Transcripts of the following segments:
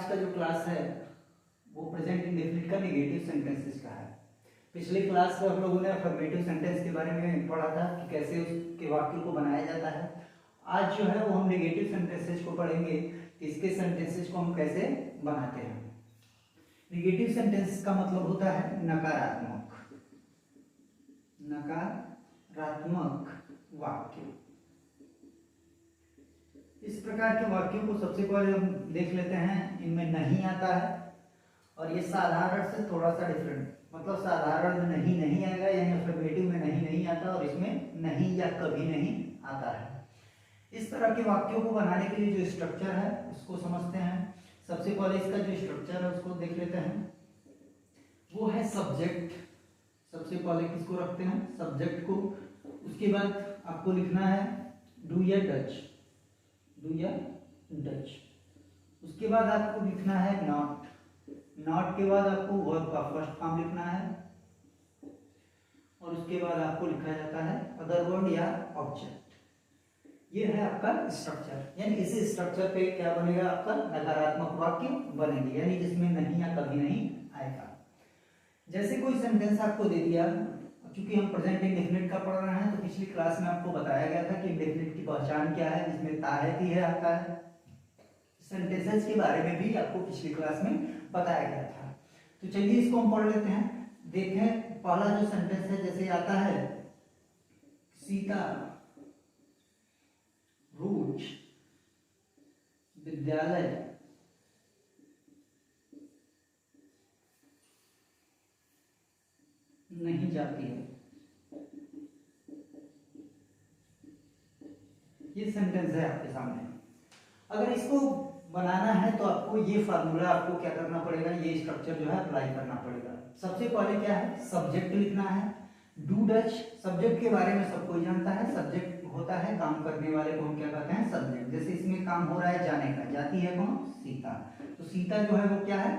आज का जो क्लास है वो प्रेजेंट इंडेफिनिट का नेगेटिव सेंटेंसेस का है। पिछले क्लास में हम लोगों ने अफर्मेटिव सेंटेंस के बारे में पढ़ा था कि कैसे उसके वाक्यों को बनाया जाता है। आज जो है वो हम नेगेटिव सेंटेंसेस को पढ़ेंगे कि इसके सेंटेंसेस को हम कैसे बनाते हैं। नेगेटिव सेंटेंस का मतलब होता है नकारात्मक वाक्य। इस प्रकार के वाक्यों को सबसे पहले हम देख लेते हैं। इनमें नहीं आता है और ये साधारण से थोड़ा सा डिफरेंट, मतलब साधारण में नहीं आएगा, यानी अफर्मेटिव में नहीं आता और इसमें नहीं या कभी नहीं आता है। इस तरह के वाक्यों को बनाने के लिए जो स्ट्रक्चर है उसको समझते हैं। सबसे पहले इसका जो स्ट्रक्चर है उसको देख लेते हैं। वो है सब्जेक्ट। सबसे पहले किसको रखते हैं? सब्जेक्ट को। उसके बाद आपको लिखना है डू या डच। उसके बाद आपको लिखना है नॉट के बाद आपको वर्ब का फर्स्ट फॉर्म लिखना है और उसके बाद आपको लिखा जाता है अदर वर्ड या ऑब्जेक्ट। ये है आपका स्ट्रक्चर। यानी इसी स्ट्रक्चर पे क्या बनेगा? आपका नकारात्मक वाक्य बनेंगे, यानी जिसमें नहीं या कभी नहीं आएगा। जैसे कोई सेंटेंस आपको दे दिया, क्योंकि हम प्रेजेंट इंडेफिनिट का पढ़ रहे हैं तो पिछली क्लास में आपको बताया गया था कि इंडेफिनिट की पहचान क्या है, जिसमें ता है, ती है, आता है। सेंटेंसेस के बारे में भी आपको पिछली क्लास में बताया गया था। तो चलिए इसको हम पढ़ लेते हैं। देखें पहला जो सेंटेंस है, जैसे आता है सीता रोज विद्यालय नहीं जाती है। ये सेंटेंस है आपके सामने। अगर इसको बनाना है तो आपको ये फार्मूला आपको क्या करना पड़ेगा, ये स्ट्रक्चर जो है अप्लाई करना पड़ेगा। सबसे पहले क्या है? सब्जेक्ट लिखना है। डू डच, सब्जेक्ट के बारे में सब कोई जानता है। सब्जेक्ट होता है काम करने वाले को हम क्या कहते हैं? सब्जेक्ट। जैसे इसमें काम हो रहा है जाने का, जाती है कौन? सीता। तो सीता जो है वो क्या है?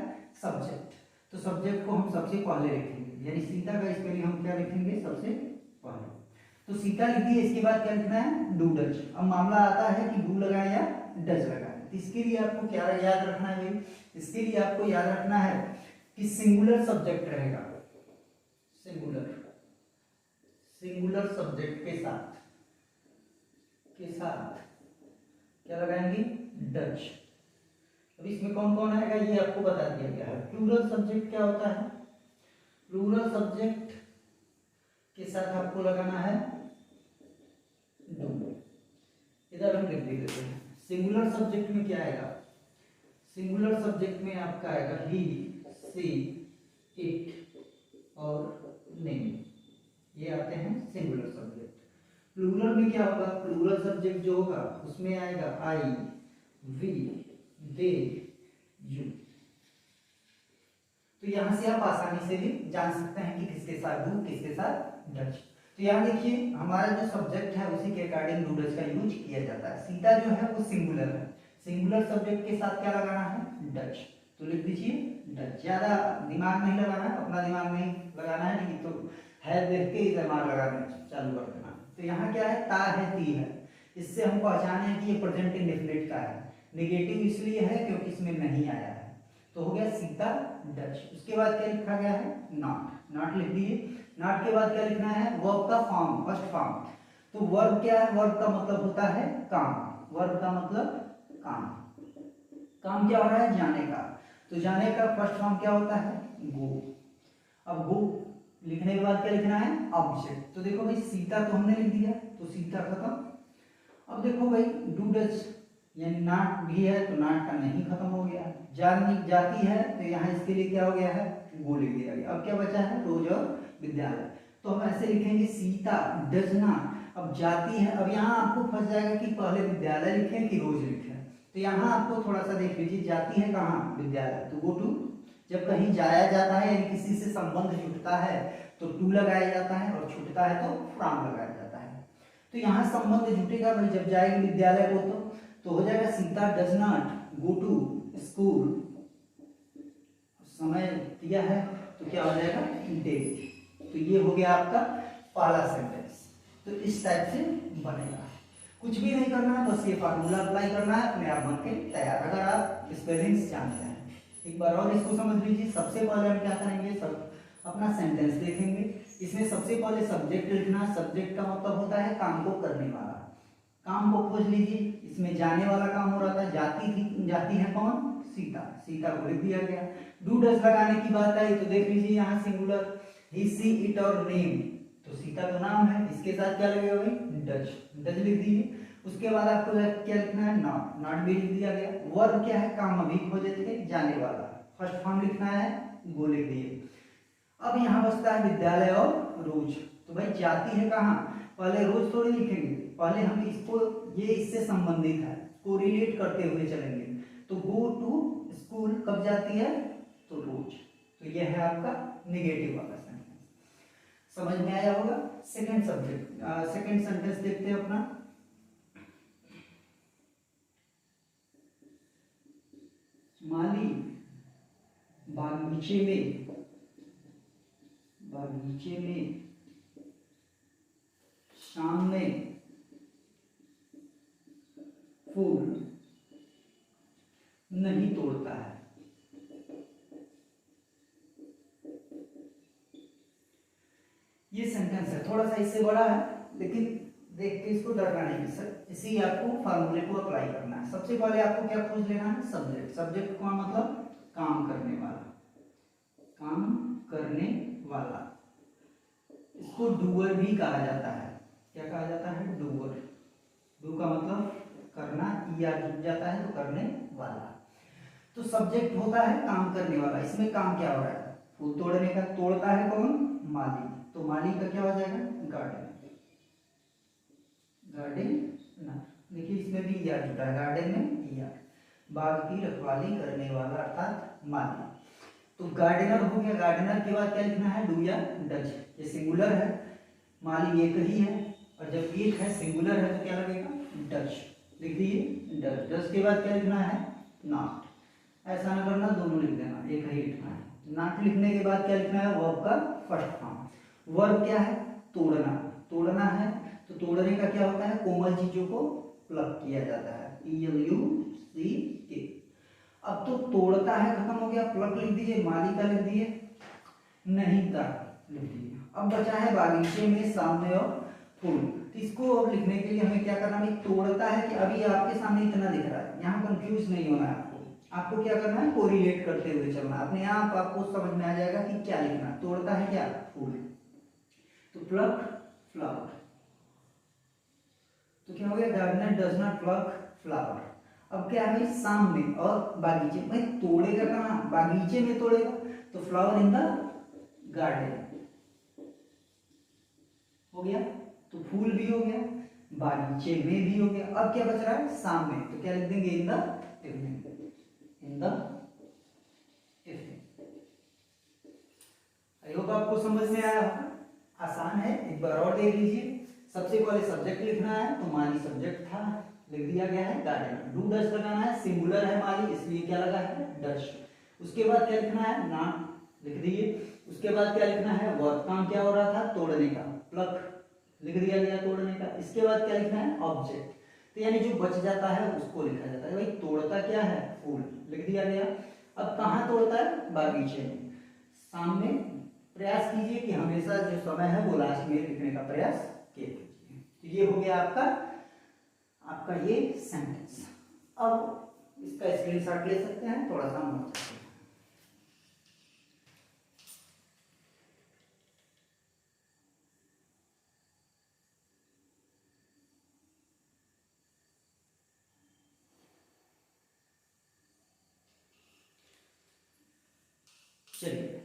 सब्जेक्ट। तो सब्जेक्ट को हम सबसे पहले लिखेंगे, यानी सीता का स्पेलिंग हम क्या लिखेंगे? सबसे पहले। तो सीता लिख दी। इसके बाद क्या लिखना है? Do Dutch. अब मामला आता है कि डू लगाए या डच लगाए। इसके लिए आपको क्या याद रखना है भाई? इसके लिए आपको याद रखना है कि सिंगुलर सब्जेक्ट रहेगा। सिंगुलर सब्जेक्ट के साथ क्या लगाएंगे? डच। अब इसमें कौन कौन आएगा ये आपको बता दिया गया है। प्लूरल सब्जेक्ट क्या होता है? प्लूरल सब्जेक्ट के साथ आपको लगाना है डू। इधर हम लिख देते हैं। सिंगुलर सब्जेक्ट में क्या आएगा? सिंगुलर सब्जेक्ट में आपका आएगा ही, सी, इट और नेम। ये आते हैं सिंगुलर सब्जेक्ट। प्लूरल में क्या होगा? प्लूरल सब्जेक्ट जो होगा उसमें आएगा आई, वी, दे, यू। तो यहां से आप आसानी से भी जान सकते हैं कि किसके साथ डू, किसके साथ डच। तो यहाँ देखिए हमारा जो सब्जेक्ट है उसी के अकॉर्डिंग डू डच का यूज किया जाता है। सीता जो है वो सिंगुलर है। सिंगुलर सब्जेक्ट के साथ क्या लगाना है? डच। तो लिख दीजिए डच। ज्यादा दिमाग नहीं लगाना है, अपना दिमाग नहीं लगाना है, नहीं तो है देख के दिमाग लगाना चालू कर देना। तो यहाँ क्या है? ता है, ती है। इससे हम पहचाने कि ये प्रेजेंट इंडेफिनिट का है। नेगेटिव इसलिए है क्योंकि इसमें नहीं आया है। तो हो गया सीता डच। उसके बाद क्या लिखा गया है? नॉट लिख दीजिए। नॉट के बाद क्या लिखना है? वर्ब का फॉर्म, फर्स्ट फॉर्म। तो वर्ब क्या है? वर्ब का मतलब होता है काम। वर्ब का मतलब काम। काम क्या हो रहा है? जाने का। तो जाने का फर्स्ट फॉर्म क्या होता है? गो। अब गो लिखने के बाद क्या लिखना है? ऑब्जेक्ट। तो देखो भाई सीता तो हमने लिख दिया, तो सीता खत्म। अब देखो भाई डू डच, यानी नॉट भी है तो नॉट का नहीं खत्म हो गया। जाती है तो यहाँ इसके लिए क्या हो गया है? गो लिख दिया गया। अब क्या बचा है? रोज और विद्यालय। तो हम ऐसे लिखेंगे सीता डज नॉट। अब जाती है, अब यहाँ आपको फंस जाएगा कि पहले विद्यालय लिखें कि रोज लिखें। तो यहाँ आपको थोड़ा सा देख लीजिए, जाती है कहाँ? विद्यालय। तो गो टू। जब कहीं जाया जाता है यानी किसी से संबंध जुटता है तो टू लगाया जाता है, और छूटता है तो फ्रॉम लगाया जाता है। तो यहाँ संबंध जुटेगा भाई जब जाएगी विद्यालय को, तो हो जाएगा Sita does not go to school. समय दिया है तो क्या हो जाएगा? डेट। तो ये हो गया आपका पहला सेंटेंस। तो इस टाइप से बनेगा। कुछ भी नहीं करना है, बस ये फार्मूला अप्लाई करना है, अपने आप बन के तैयार। अगर आप स्पेलिंग्स जानते हैं एक बार और इसको समझ लीजिए। सबसे पहले हम क्या करेंगे, सब अपना सेंटेंस देखेंगे। इसमें सबसे पहले सब्जेक्ट लिखना। सब्जेक्ट का मतलब होता है काम को करने वाला। काम को खोज लीजिए। इसमें जाने वाला काम हो रहा था, जाती थी, जाती है कौन, सीता, सीता को लिख दिया गया। डू डज लगाने की बात आई तो देख लीजिए यहाँ सिंगुलर, ही सी इट और नेम, तो सीता तो नाम है, इसके साथ क्या लगेगा भाई, डज, डज लिख दीजिए। उसके बाद आपको क्या लिखना है, नॉट, नॉट भी लिख दिया गया। वर्ब क्या है, काम अभी खोजे थे, जाने वाला, फर्स्ट फॉर्म लिखना है, वो लिख दिए। अब यहाँ बचता है विद्यालय और रोज। तो भाई जाती है कहाँ, पहले रोज थोड़ी लिखेंगे, पहले हम इसको, ये इससे संबंधित है, कोरिलेट करते हुए चलेंगे। तो गो टू स्कूल कब जाती है, तो रोज। तो यह है आपका नेगेटिव वाला सेंटेंस। समझ में आया होगा। सेकंड सब्जेक्ट, सेकंड सेंटेंस देखते हैं अपना। माली बागीचे में, बागीचे में शाम में फूल नहीं तोड़ता है। ये सेंटेंस है, थोड़ा सा इससे बड़ा है, लेकिन देख के इसको डरना नहीं सर, इसी आपको फार्मूले को अप्लाई करना है। सबसे पहले आपको क्या खोज लेना है, सब्जेक्ट। सब्जेक्ट का मतलब काम करने वाला, काम करने वाला। इसको डूअर भी कहा जाता है। क्या कहा जाता है, डूअर। डू का मतलब करना, ई आर जुड़ जाता है तो करने वाला। तो सब्जेक्ट होता है काम करने वाला। इसमें काम क्या हो रहा है, फूल तोड़ने का। तोड़ता है कौन, माली, तो माली का क्या हो जाएगा, गार्डन, गार्डन ना। देखिए इसमें भी ई आर जुड़ा है, गार्डन में ई आर। बाग की रखवाली करने वाला अर्थात माली। तो गार्डनर हो गया। गार्डनर के बाद क्या लिखना है, डू या डज। ये सिंगुलर है, माली एक ही है, और जब एक है सिंगुलर है तो क्या लगेगा, डज लिख दिए, डज। डज के बाद क्या लिखना है, नॉट। ऐसा ना करना, दोनों लिख देना, एक ही लिखना है। नॉट लिखने के बाद क्या लिखना है, वर्ब का फर्स्ट फॉर्म। वर्ब क्या है, तोड़ना, तोड़ना है तो तोड़ने का क्या होता है, कोमल चीजों को प्लग किया जाता है, PLUCK। अब तो तोड़ता है खत्म हो गया, प्लग लिख दीजिए, माली का लिख दिए, नहीं का लिख दीजिए। अब बचा है बागीचे में, सामने और फूल। तो इसको अब लिखने के लिए हमें क्या करना है, तोड़ता है कि अभी आपके सामने इतना दिख रहा है, यहाँ कंफ्यूज नहीं होना है आपको। आपको क्या करना है, कोरिलेट करते हुए चलना, अपने आप आपको समझ में आ जाएगा कि क्या लिखना। तोड़ता है क्या, फूल, तो प्लग फ्लावर। तो क्या हो गया, gardener does not pluck flower. अब क्या है, सामने और बागीचे में। तोड़ेगा कहाँ, बागीचे में तोड़ेगा, तो फ्लावर इन द गार्डन हो गया। तो फूल भी हो गया, बागीचे में भी हो गया। अब क्या बच रहा है, सामने, तो क्या लिख देंगे, in the evening, in the evening. I hope आपको समझ में आया होगा। आसान है, एक बार और देख लीजिए। सबसे पहले सब्जेक्ट लिखना है, तो माली सब्जेक्ट था, लिख दिया गया है गार्डन। डू डज लगाना है, सिंगुलर है माली, इसलिए क्या लगा है, डज। उसके बाद क्या लिखना है, नॉट लिख दिए। उसके बाद क्या लिखना है, वर्ब, काम क्या हो रहा था, तोड़ने का, प्लग लिख दिया गया, तोड़ने का। इसके बाद क्या लिखना है, ऑब्जेक्ट, तो यानी जो बच जाता है उसको लिखा जाता है। भाई तोड़ता क्या है, फूल, लिख दिया गया। अब कहाँ तोड़ता है, बागीचे में, सामने। प्रयास कीजिए कि हमेशा जो समय है वो लास्ट में लिखने का प्रयास कीजिए। तो ये हो गया आपका आपका ये सेंटेंस। अब इसका स्क्रीनशॉट ले सकते हैं, थोड़ा सा नोट करते हैं। चलिए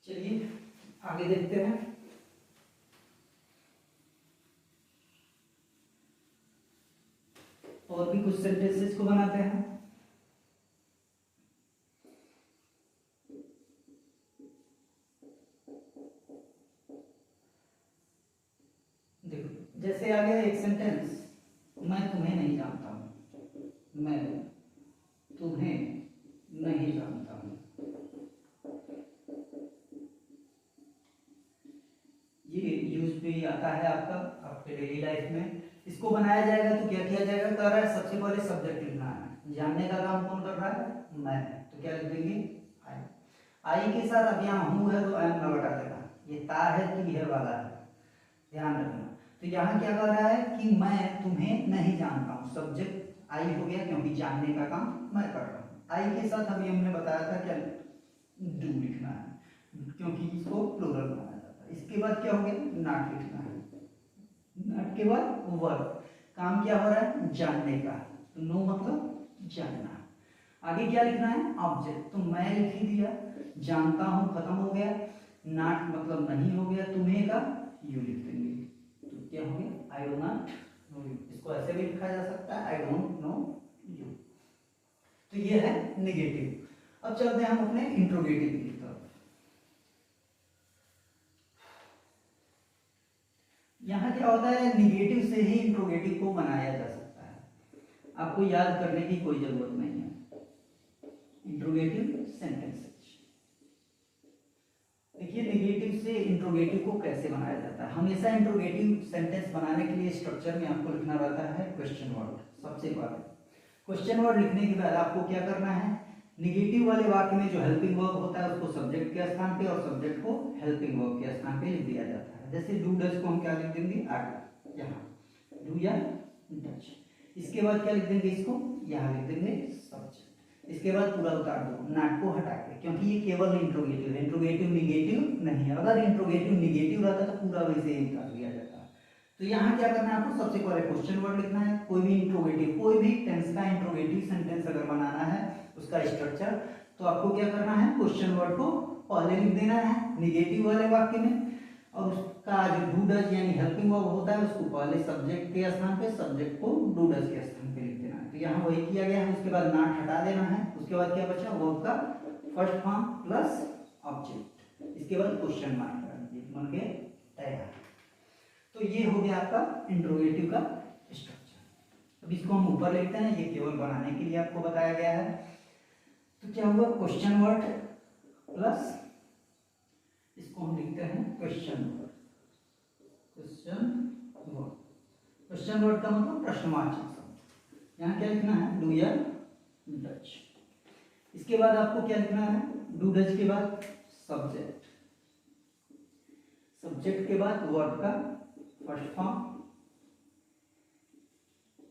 चलिए आगे देखते हैं। और भी कुछ सेंटेंसेस को बनाते हैं। मैं तुम्हें नहीं जानता हूँ, मैं तुम्हें नहीं जानता हूँ। ये यूज भी आता है आपका आपके डेली लाइफ में। इसको बनाया जाएगा तो क्या किया जाएगा, कह रहा है सबसे पहले सब्जेक्ट लिखना है। जानने का काम कौन कर रहा है, मैं। तो क्या लिख देंगे, आई। आई के साथ अब यहाँ हूँ है तो एम ना लगा देना, ये ता है कि यह वाला है, ध्यान रखना। तो यहाँ क्या कर रहा है कि मैं तुम्हें नहीं जानता हूँ, सब्जेक्ट आई हो गया क्योंकि जानने का काम मैं कर रहा हूँ। आई के साथ अभी हमने बताया था क्या, डू लिखना है क्योंकि इसको प्लूरल माना जाता है। इसके बाद क्या हो गया, नॉट लिखना है। नॉट के बाद वर्ब, काम क्या हो रहा है, जानने का। तो नो मतलब जानना। आगे क्या लिखना है, ऑब्जेक्ट। तो मैं लिख ही दिया, जानता हूं खत्म हो गया, नॉट मतलब नहीं हो गया, तुम्हें का यू लिख देंगे। तो क्या हो गया, I do not know you. इसको ऐसे भी लिखा जा सकता है, आई डोंट नो यू। तो ये है नेगेटिव। अब चलते हैं हम अपने इंट्रोगेटिव की तरफ। यहाँ क्या होता है, निगेटिव से ही इंट्रोगेटिव को बनाया जा सकता है, आपको याद करने की कोई जरूरत नहीं है। इंट्रोगेटिव सेंटेंस, देखिए निगेटिव से इंट्रोगेटिव को कैसे बनाया जाता है। हमेशा इंट्रोगेटिव सेंटेंस बनाने के लिए स्ट्रक्चर में आपको लिखना रहता है क्वेश्चन वर्ड। सबसे पहले क्वेश्चन वर्ड लिखने के बाद आपको क्या करना है, निगेटिव वाले वाक्य में जो हेल्पिंग वर्ब होता है उसको सब्जेक्ट के स्थान पे और सब्जेक्ट को हेल्पिंग वर्ब के स्थान पे लिख दिया जाता है। जैसे डू डज को हम क्या लिख देंगे, आगे यहाँ डू या डज। इसके बाद क्या लिख देंगे, इसको यहाँ लिख देंगे सब्जेक्ट। इसके बाद पूरा उतार दो, नॉट को हटा के, क्योंकि ये केवल इंट्रोगेटिव है, इंट्रोगेटिव निगेटिव नहीं है। अगर इंट्रोगेटिव निगेटिव रहता तो पूरा वैसे ही उतार दिया जाता। तो यहाँ क्या करना है आपको, सबसे पहले क्वेश्चन वर्ड लिखना है। कोई भी इंट्रोगेटिव, कोई भी टेंस का इंट्रोगेटिव सेंटेंस अगर बनाना है उसका स्ट्रक्चर, तो आपको क्या करना है, क्वेश्चन वर्ड को पहले लिख देना है निगेटिव वाले वाक्य में, और उसका जो डू डज यानी हेल्पिंग वर्ब होता है उसको पहले सब्जेक्ट के स्थान पे, सब्जेक्ट को डू डज के स्थान पे लिख देना है। तो यहाँ वही किया गया है। उसके बाद नॉट हटा देना है। उसके बाद क्या बचा, वर्ब का फर्स्ट फॉर्म प्लस ऑब्जेक्ट। इसके बाद क्वेश्चन मार्क बन के तैयार। तो ये हो गया आपका इंट्रोगेटिव का स्ट्रक्चर। अब इसको हम ऊपर लिखते हैं, ये केवल बनाने के लिए आपको बताया गया है। तो क्या हुआ, क्वेश्चन वर्ड प्लस इसको हम लिखते हैं question word. Question word, question word का मतलब प्रश्नवाचक शब्द। यहाँ क्या लिखना है, डू या डज। इसके बाद आपको क्या लिखना है, डू डज के बाद सब्जेक्ट, सब्जेक्ट के बाद वर्ड का first form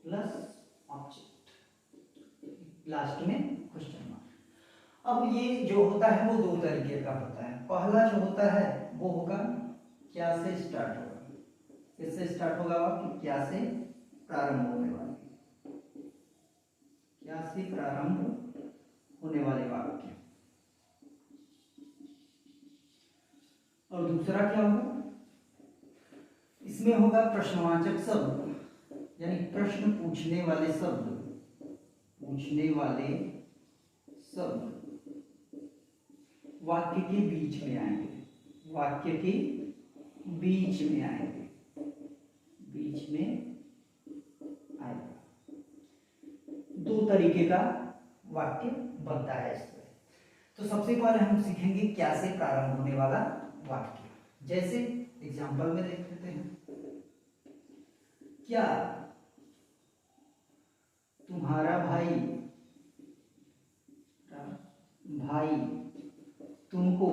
plus object, last में क्वेश्चन मार्क। अब ये जो होता है वो दो तरीके का होता है। पहला जो होता है वो होगा क्या से स्टार्ट होगा, किससे स्टार्ट होगा वाक्य, क्या से प्रारंभ होने वाले, क्या से प्रारंभ होने वाले वाक्य। और दूसरा क्या होगा, इसमें होगा प्रश्नवाचक शब्द, यानी प्रश्न पूछने वाले शब्द, पूछने वाले शब्द वाक्य के बीच में आएंगे, वाक्य के बीच में आएंगे, बीच में आएगा। दो तरीके का वाक्य बनता है इसमें। तो सबसे पहले हम सीखेंगे क्या से प्रारंभ होने वाला वाक्य। जैसे एग्जांपल में देख लेते हैं, क्या तुम्हारा भाई तुमको,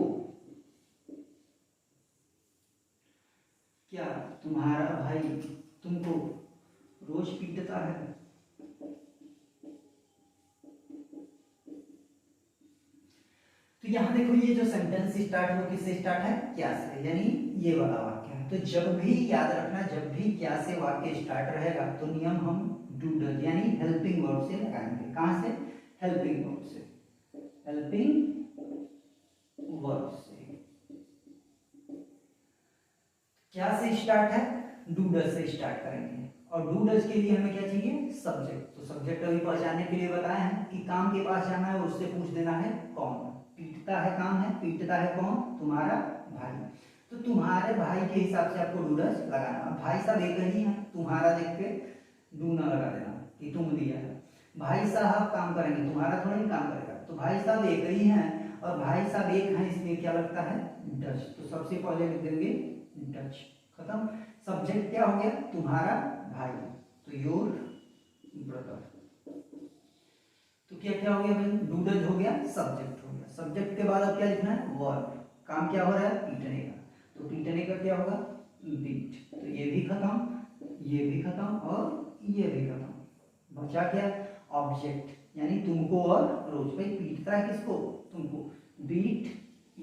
क्या तुम्हारा भाई तुमको रोज पीटता है। तो यहां देखो ये जो सेंटेंस स्टार्ट हो किससे स्टार्ट है, क्या से, यानी ये वाला वाक्य है। तो जब भी याद रखना, जब भी क्या से वाक्य स्टार्ट रहेगा तो नियम हम डू डज यानी हेल्पिंग वर्ब से लगाएंगे। कहां से, हेल्पिंग वर्ब से, हेल्पिंग वर्ब से। क्या से स्टार्ट है, डू डज से स्टार्ट करेंगे। और डू डज के लिए हमें क्या चाहिए, सब्जेक्ट। तो सब्जेक्ट अभी पहचानने के लिए बताया है कि काम के पास जाना है और उससे पूछ देना है कौन पीटता है, काम है पीटता है कौन, तुम्हारा भाई। तो तुम्हारे भाई के हिसाब से आपको डू डज लगाना। भाई सब एक ही है, तुम्हारा देख के डू ना लगा कि तुम दिया है। भाई साहब काम करेंगे, तुम्हारा थोड़ा ही काम करेगा, तो भाई साहब एक ही हैं और भाई साहब एक हैं, इसलिए क्या लगता है डच। तो सबसे पहले लिख देंगे डच, खत्म। सब्जेक्ट क्या हो गया, तुम्हारा भाई, तो योर ब्रदर। तो क्या क्या हो गया भाई, डू डज हो गया, सब्जेक्ट हो गया। सब्जेक्ट के बाद अब क्या लिखना है, वर्ब। काम क्या हो रहा है, पीटने का, तो पीटने का क्या होगा, बीट। तो ये भी खत्म, ये भी खत्म और ये भी खत्म। बचा क्या, ऑब्जेक्ट, यानी तुमको और रोज। भाई पीटता है किसको, तुमको, बीट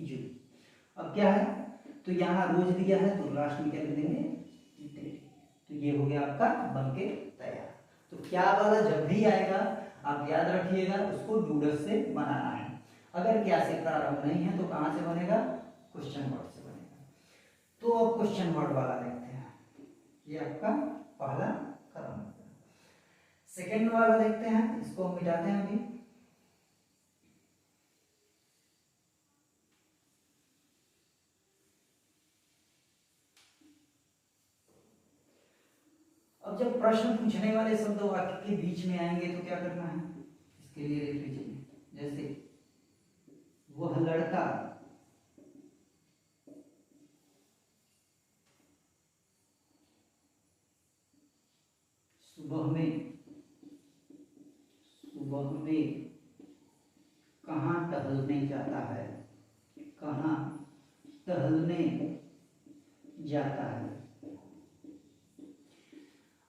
यू। अब क्या है, तो यहाँ रोज दिया है तो लास्ट में क्या लिख देंगे, तो ये हो गया आपका बनके तैयार। तो क्या वाला जब भी आएगा आप याद रखिएगा उसको डूडस से बनाना है। अगर क्या से प्रारंभ नहीं है तो कहाँ से बनेगा, क्वेश्चन वर्ड से बनेगा। तो अब क्वेश्चन वर्ड वाला देखते हैं, ये आपका पहला कदम। सेकेंड वाला देखते हैं, इसको हम मिटाते हैं अभी। अब जब प्रश्न पूछने वाले शब्द वाक्य के बीच में आएंगे तो क्या करना है, इसके लिए लिख लीजिए, जैसे वह लड़का सुबह में कहाँ टहलने जाता है, कहाँ टहलने जाता है।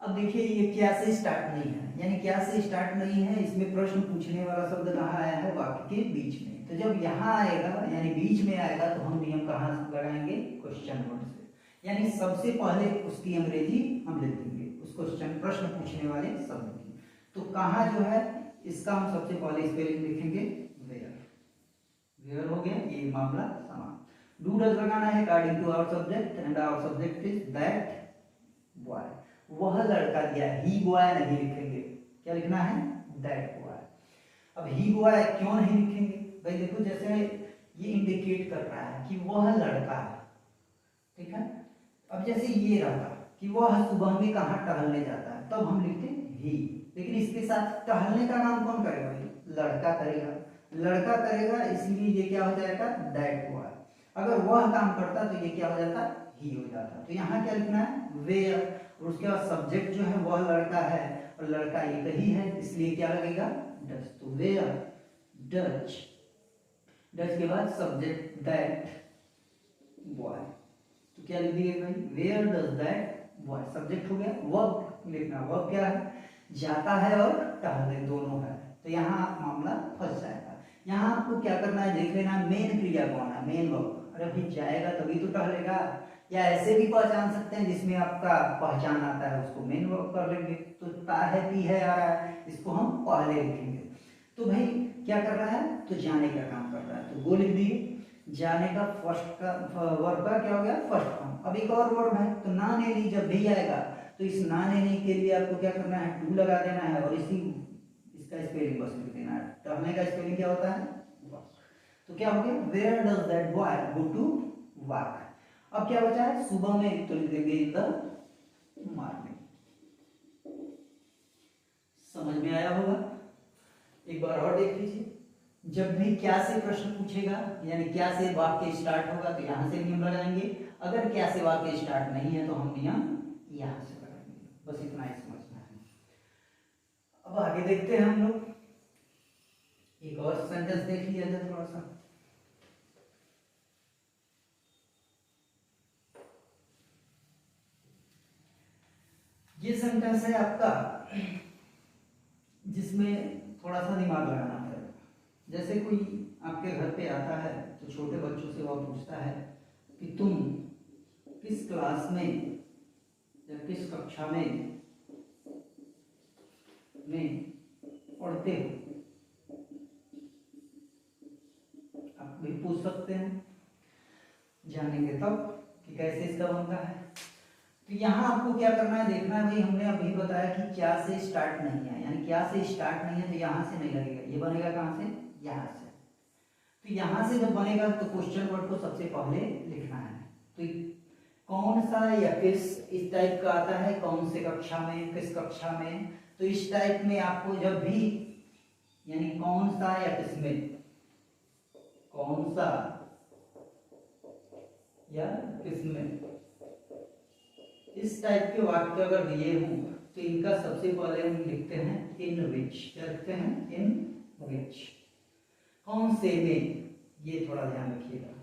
अब देखिए ये क्या से स्टार्ट नहीं है, यानी क्या से स्टार्ट नहीं है, इसमें प्रश्न पूछने वाला शब्द कहाँ आया है, वाक्य के बीच में। तो जब यहाँ आएगा यानी बीच में आएगा तो हम नियम कहाँ लगाएंगे, क्वेश्चन वर्ड से। यानी सबसे पहले उसकी अंग्रेजी हम लिख देंगे उस क्वेश्चन प्रश्न पूछने वाले शब्द की। तो कहाँ जो है इसका हम सबसे पहले स्पेलिंग लिखेंगे वेयर। वेयर हो गया, ये मामला समान। डू डज लगाना है according to our subject and our subject is that boy. वह लड़का दिया, ही बॉय नहीं लिखेंगे, क्या लिखना है, दैट बॉय। अब ही बॉय क्यों नहीं लिखेंगे भाई, देखो जैसे ये इंडिकेट कर रहा है कि वह लड़का है, ठीक है। अब जैसे ये रहा कि वह सुबह में कहाँ टहलने जाता है, तब हम लिखते ही। लेकिन इसके साथ टहलने का नाम कौन करेगा भाई, लड़का करेगा, लड़का करेगा, इसलिए ये क्या हो जाएगा, दैट बॉय। अगर वह काम करता तो ये क्या हो जाता, ही हो जाता। तो यहाँ क्या लिखना है, वेयर, और उसके बाद सब्जेक्ट जो है वह लड़का है और लड़का एक ही है, इसलिए क्या लगेगा, डच। तो वेयर डच, डच के बाद सब्जेक्ट दैट बॉय। तो क्या लिख दिए भाई, where does that boy, subject हो गया। वर्ब लिखना, वर्ब क्या है, जाता है और टहलने दोनों है, तो यहाँ मामला फंस जाएगा। यहाँ आपको क्या करना है, देख लेना मेन क्रिया कौन है, मेन वर्ब। अरे भाई जाएगा तभी तो टहलेगा, या ऐसे भी पहचान सकते हैं जिसमें आपका पहचान आता है उसको मेन वर्ब कर लेंगे। तो ता है, पी है, आ रहा है, इसको हम पहले लिखेंगे। तो भाई क्या कर रहा है, तो जाने का काम कर रहा है, तो वो लिख दिए। जाने का फर्स्ट का वर्ब का क्या हो गया, फर्स्ट फॉर्म। अब एक और वर्ब है, तो ना ने ली जब भी आएगा तो इस ना ने ली के लिए आपको क्या करना है, टू लगा देना है और इसका स्पेलिंग बस लिख देना है। टहलने का स्पेलिंग क्या होता है, वॉक। तो क्या हो गया, where does that boy go to walk. अब क्या बचा है, सुबह में, तो लिख देंगे इन द मॉर्निंग। समझ में आया होगा। एक बार और देख लीजिए, जब भी क्या से प्रश्न पूछेगा यानी क्या से वाक्य स्टार्ट होगा तो यहां से नियम लगाएंगे। अगर क्या से वाक्य स्टार्ट नहीं है तो हम नियम यहां से लगाएंगे। बस इतना ही समझना है। अब आगे देखते हैं हम लोग, एक और सेंटेंस देख लिया जाए थोड़ा सा। ये सेंटेंस है आपका जिसमें थोड़ा सा दिमाग लगाना पड़ेगा। जैसे कोई आपके घर पे आता है तो छोटे बच्चों से वह पूछता है कि तुम किस क्लास में या किस कक्षा में पढ़ते हो। आप भी पूछ सकते हैं, जानेंगे तब कि कैसे इसका बनता है। तो यहाँ आपको क्या करना है, देखना है भाई, हमने अभी बताया कि क्या से स्टार्ट नहीं है, यानी क्या से स्टार्ट नहीं है तो यहाँ से नहीं लगेगा, ये बनेगा कहाँ से, यहाँ से। तो यहाँ से जब बनेगा तो क्वेश्चन वर्ड को सबसे पहले लिखना है। तो कौन सा या किस, इस टाइप का आता है, कौन से कक्षा में, किस कक्षा में, तो इस टाइप में आपको जब भी यानी कौन सा या किसमें, कौन सा या किसमें, इस टाइप के वाक्य अगर दिए हों तो इनका सबसे पहले हम लिखते हैं इन विच। क्या लिखते हैं? इन विच। कौन से में, ये थोड़ा ध्यान रखिएगा।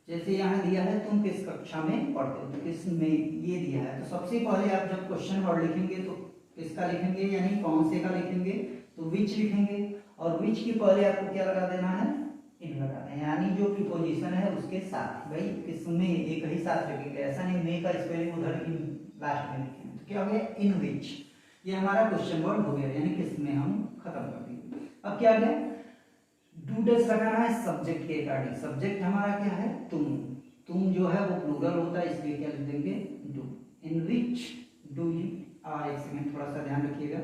जैसे यहाँ दिया है तुम किस कक्षा में पढ़ते हो, तो किस में ये दिया है, तो सबसे पहले आप जब क्वेश्चन वर्ड लिखेंगे तो किसका लिखेंगे, यानी कौन से का लिखेंगे, तो विच लिखेंगे। और विच के पहले आपको क्या लगा देना है? इन लगा देना है, यानी जो प्रीपोजिशन है उसके साथ। भाई किसमें एक ही साथ लिखेंगे, ऐसा नहीं मे का स्पेलिंग उधर इन लास्ट में लिखेंगे। तो क्या हो गया? इन विच। ये हमारा क्वेश्चन वर्ड हो गया, यानी किसमें हम खत्म कर देंगे। अब क्या गया? डू डज लगाना है सब्जेक्ट के अकॉर्डिंग। सब्जेक्ट हमारा क्या है? तुम। तुम जो है वो प्लूरल होता है, इसलिए क्या लिख देंगे? Do. In which do you, और एक सेकंड थोड़ा सा ध्यान रखिएगा,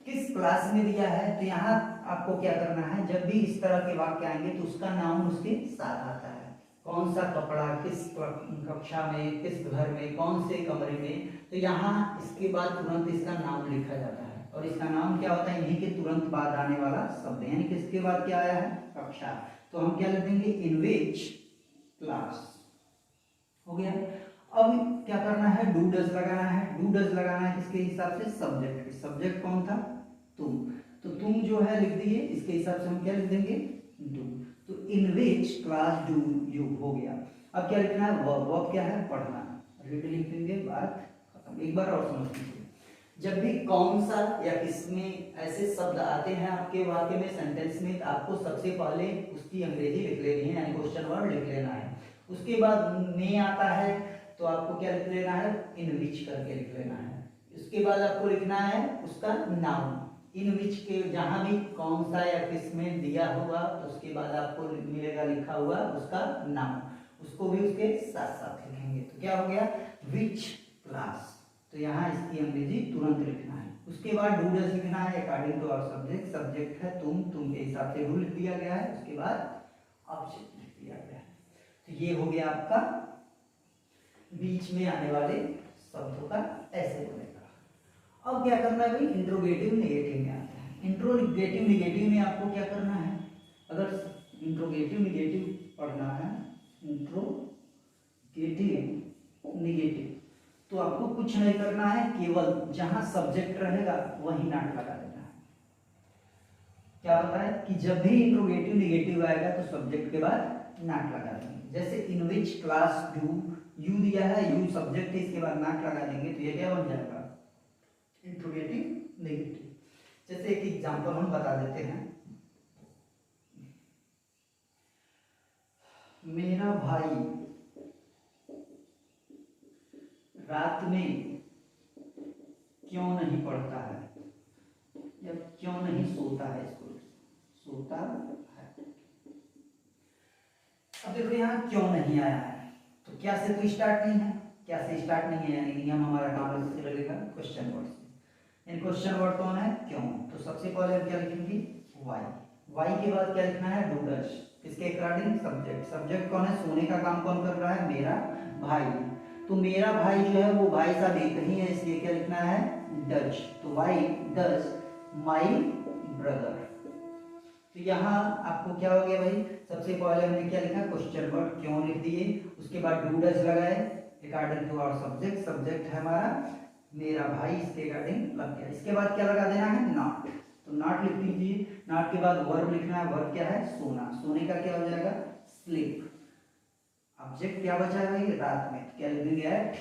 किस क्लास में दिया है, तो यहाँ आपको क्या करना है, जब भी इस तरह के वाक्य आएंगे तो उसका नाम उसके साथ आता है। कौन सा कपड़ा, किस कक्षा में, किस घर में, कौन से कमरे में, तो यहाँ इसके बाद तुरंत इसका नाम लिखा जाता है। और इसका नाम क्या होता है? इन्हीं के तुरंत बाद आने वाला शब्द, यानी किसके बाद क्या आया है? कक्षा। तो हम क्या लिख देंगे? इन विच क्लास। हो गया। अब क्या करना है? डू डज लगाना है। डू डज लगाना है किसके हिसाब से? सब्जेक्ट। सब्जेक्ट कौन था? तुम। तो तुम जो है लिख दिए, इसके हिसाब से हम क्या लिख देंगे? डू। तो इन विच क्लास डू यू हो गया। अब क्या लिखना है? वर्ब। वर्ब क्या है? पढ़ना। रीड लिख देंगे, बात खत्म। एक बार और समझ लीजिए, जब भी कौन सा या किसमें ऐसे शब्द आते हैं आपके वाक्य में, सेंटेंस में, तो आपको सबसे पहले उसकी अंग्रेजी लिख लेनी है, यानी क्वेश्चन वर्ड लिख लेना है। उसके बाद में आता है तो आपको क्या लिख लेना है? इन विच करके लिख लेना है। उसके बाद आपको लिखना है उसका नाउन। इन विच के जहां भी कौन सा या किस में दिया होगा तो उसके बाद आपको मिलेगा लिखा हुआ उसका नाउन, उसको भी उसके साथ साथ लिखेंगे। तो क्या हो गया? Which class. तो यहाँ इसकी अंग्रेजी तुरंत लिखना है। उसके बाद डू डज लिखना है according to our subject. Subject है तुम, तुम के हिसाब से डू लिख दिया गया है। उसके बाद ऑब्जेक्ट लिख दिया गया है। तो ये हो गया आपका बीच में आने वाले शब्दों का ऐसे बनेगा। अब क्या करना है भाई? इंट्रोगेटिव नेगेटिव में आता है। इंट्रोगेटिव नेगेटिव में आपको क्या करना है? अगर इंट्रोगेटिव नेगेटिव पढ़ना है, इंट्रोगेटिव नेगेटिव, तो आपको कुछ नहीं करना है, केवल जहां सब्जेक्ट रहेगा वहीं नॉट लगा देना है। क्या होता है कि जब भी इंट्रोगेटिव नेगेटिव आएगा तो सब्जेक्ट के बाद नॉट लगा देंगे। जैसे इन विच क्लास डू, यू दिया है, यू सब्जेक्ट है, इसके बाद नॉट लगा देंगे तो ये क्या बन जाएगा? Interrogative negative. जैसे एक एग्जांपल हम बता देते हैं, मेरा भाई रात में क्यों नहीं पढ़ता है या क्यों नहीं सोता है, इसको सोता है। अब देखो यहाँ क्यों नहीं आया है, तो क्या से तो स्टार्ट नहीं है, क्या से स्टार्ट नहीं है, यानी नियम हमारा काम से लगेगा क्वेश्चन वर्ड से। इन क्वेश्चन वर्ड कौन है? क्यों। तो सबसे पहले हम क्या लिखेंगे? वाई। वाई के बाद क्या लिखना है? Do does. किसके अकॉर्डिंग? सब्जेक्ट। सब्जेक्ट कौन है? सोने का काम कौन कर रहा है? मेरा भाई। तो मेरा भाई जो है वो भाई साहब एक ही है, इसलिए क्या लिखना है? डज। तो वाई डज माई ब्रदर। तो यहाँ आपको क्या हो गया भाई? सबसे पहले हमने क्या लिखा? क्वेश्चन वर्ड क्यों लिख दिए, उसके बाद डू डज लगाए according to our subject. Subject है हमारा मेरा भाई, इसके अकॉर्डिंग लग गया। इसके बाद क्या लगा देना है? नॉट। तो नॉट लिख दीजिए। नॉट के बाद वर्ब लिखना है। वर्ब क्या है? सोना। सोने का क्या हो जाएगा? स्लीप। ऑब्जेक्ट क्या बचा है भाई? रात में, क्या लिख देंगे? At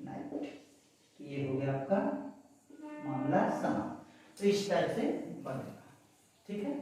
night. तो ये हो गया आपका मामला समाप्त। तो इस टाइप से बनेगा, ठीक है।